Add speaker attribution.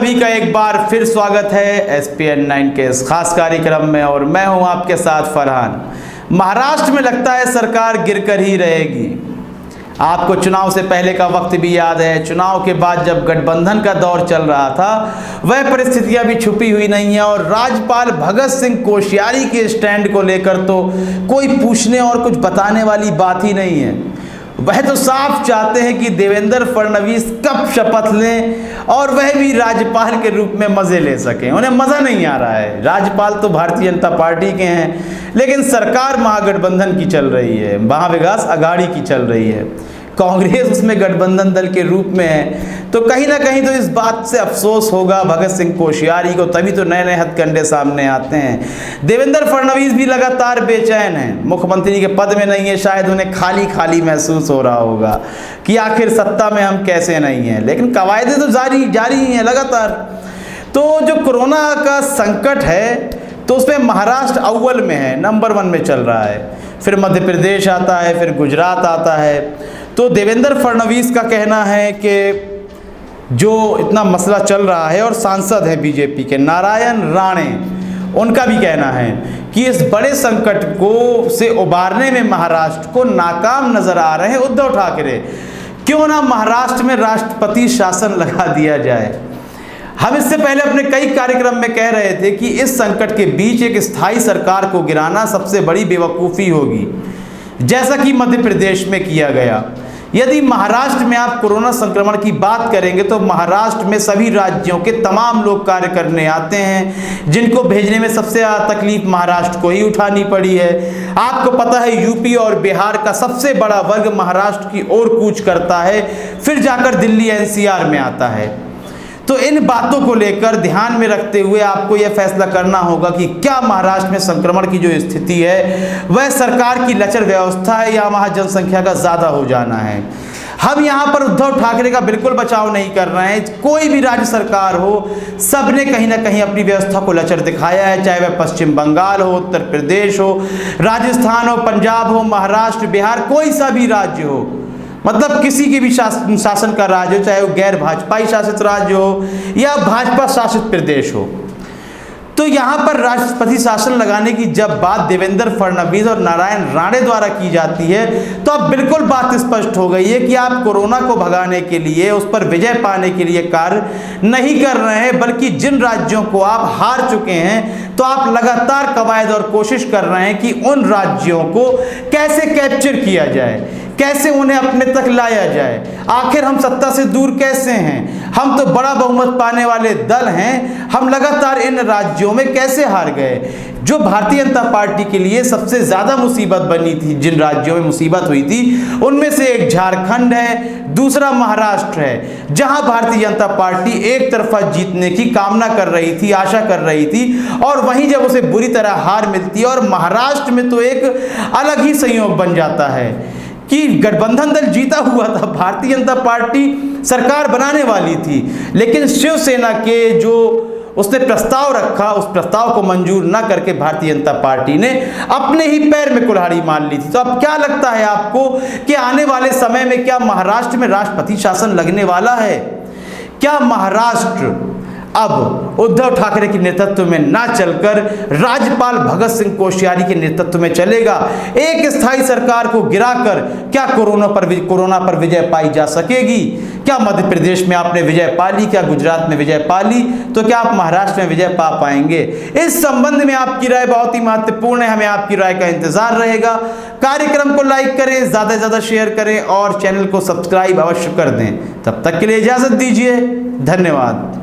Speaker 1: सभी का एक बार फिर स्वागत है SPN 9 के इस खास कार्यक्रम में और मैं हूं आपके साथ फरहान। महाराष्ट्र में लगता है सरकार गिरकर ही रहेगी। आपको चुनाव से पहले का वक्त भी याद है। चुनाव के बाद जब गठबंधन का दौर चल रहा था वह परिस्थितियां भी छुपी हुई नहीं है और राज्यपाल भगत सिंह कोश्यारी के स्टैंड को लेकर तो कोई पूछने और कुछ बताने वाली बात ही नहीं है। वह तो साफ चाहते हैं कि देवेंद्र फडणवीस कब शपथ लें और वह भी राज्यपाल के रूप में मज़े ले सकें। उन्हें मज़ा नहीं आ रहा है। राज्यपाल तो भारतीय जनता पार्टी के हैं लेकिन सरकार महागठबंधन की चल रही है, महाविकास अघाड़ी की चल रही है। कांग्रेस उसमें गठबंधन दल के रूप में है तो कहीं ना कहीं तो इस बात से अफसोस होगा भगत सिंह कोश्यारी को, तभी तो नए नए हथकंडे सामने आते हैं। देवेंद्र फडणवीस भी लगातार बेचैन हैं, मुख्यमंत्री के पद में नहीं है, शायद उन्हें खाली खाली महसूस हो रहा होगा कि आखिर सत्ता में हम कैसे नहीं हैं, लेकिन कवायदे तो जारी ही हैं लगातार। तो जो कोरोना का संकट है तो उसमें महाराष्ट्र अव्वल में है, नंबर 1 में चल रहा है, फिर मध्य प्रदेश आता है, फिर गुजरात आता है। तो देवेंद्र फडणवीस का कहना है कि जो इतना मसला चल रहा है और सांसद हैं बीजेपी के नारायण राणे, उनका भी कहना है कि इस बड़े संकट को से उबारने में महाराष्ट्र को नाकाम नजर आ रहे हैं उद्धव ठाकरे। क्यों ना महाराष्ट्र में राष्ट्रपति शासन लगा दिया जाए। हम इससे पहले अपने कई कार्यक्रम में कह रहे थे कि इस संकट के बीच एक स्थायी सरकार को गिराना सबसे बड़ी बेवकूफ़ी होगी, जैसा कि मध्य प्रदेश में किया गया। यदि महाराष्ट्र में आप कोरोना संक्रमण की बात करेंगे तो महाराष्ट्र में सभी राज्यों के तमाम लोग कार्य करने आते हैं, जिनको भेजने में सबसे ज़्यादा तकलीफ महाराष्ट्र को ही उठानी पड़ी है। आपको पता है यूपी और बिहार का सबसे बड़ा वर्ग महाराष्ट्र की ओर कूच करता है, फिर जाकर दिल्ली NCR में आता है। तो इन बातों को लेकर ध्यान में रखते हुए आपको यह फैसला करना होगा कि क्या महाराष्ट्र में संक्रमण की जो स्थिति है वह सरकार की लचर व्यवस्था है या वहाँ जनसंख्या का ज़्यादा हो जाना है। हम यहाँ पर उद्धव ठाकरे का बिल्कुल बचाव नहीं कर रहे हैं। कोई भी राज्य सरकार हो, सबने कहीं ना कहीं अपनी व्यवस्था को लचर दिखाया है, चाहे वह पश्चिम बंगाल हो, उत्तर प्रदेश हो, राजस्थान हो, पंजाब हो, महाराष्ट्र, बिहार, कोई सा भी राज्य हो, मतलब किसी के भी शासन का राज्य हो, चाहे वो गैर भाजपाई शासित राज्य हो या भाजपा शासित प्रदेश हो। तो यहाँ पर राष्ट्रपति शासन लगाने की जब बात देवेंद्र फडणवीस और नारायण राणे द्वारा की जाती है तो अब बिल्कुल बात स्पष्ट हो गई है कि आप कोरोना को भगाने के लिए, उस पर विजय पाने के लिए कार्य नहीं कर रहे हैं, बल्कि जिन राज्यों को आप हार चुके हैं तो आप लगातार कवायद और कोशिश कर रहे हैं कि उन राज्यों को कैसे कैप्चर किया जाए, कैसे उन्हें अपने तक लाया जाए। आखिर हम सत्ता से दूर कैसे हैं? हम तो बड़ा बहुमत पाने वाले दल हैं, हम लगातार इन राज्यों में कैसे हार गए? जो भारतीय जनता पार्टी के लिए सबसे ज़्यादा मुसीबत बनी थी, जिन राज्यों में मुसीबत हुई थी उनमें से एक झारखंड है, दूसरा महाराष्ट्र है, जहां भारतीय जनता पार्टी एक तरफा जीतने की कामना कर रही थी, आशा कर रही थी, और वहीं जब उसे बुरी तरह हार मिलती है और महाराष्ट्र में तो एक अलग ही संयोग बन जाता है कि गठबंधन दल जीता हुआ था, भारतीय जनता पार्टी सरकार बनाने वाली थी, लेकिन शिवसेना के जो उसने प्रस्ताव रखा, उस प्रस्ताव को मंजूर ना करके भारतीय जनता पार्टी ने अपने ही पैर में कुल्हाड़ी मार ली थी। तो अब क्या लगता है आपको कि आने वाले समय में क्या महाराष्ट्र में राष्ट्रपति शासन लगने वाला है? क्या महाराष्ट्र अब उद्धव ठाकरे के नेतृत्व में ना चलकर राज्यपाल भगत सिंह कोश्यारी के नेतृत्व में चलेगा? एक स्थायी सरकार को गिराकर क्या कोरोना पर विजय पाई जा सकेगी? क्या मध्य प्रदेश में आपने विजय पा ली? क्या गुजरात में विजय पा ली? तो क्या आप महाराष्ट्र में विजय पा पाएंगे? इस संबंध में आपकी राय बहुत ही महत्वपूर्ण है, हमें आपकी राय का इंतजार रहेगा। कार्यक्रम को लाइक करें, ज़्यादा से ज़्यादा शेयर करें और चैनल को सब्सक्राइब अवश्य कर दें। तब तक के लिए इजाज़त दीजिए, धन्यवाद।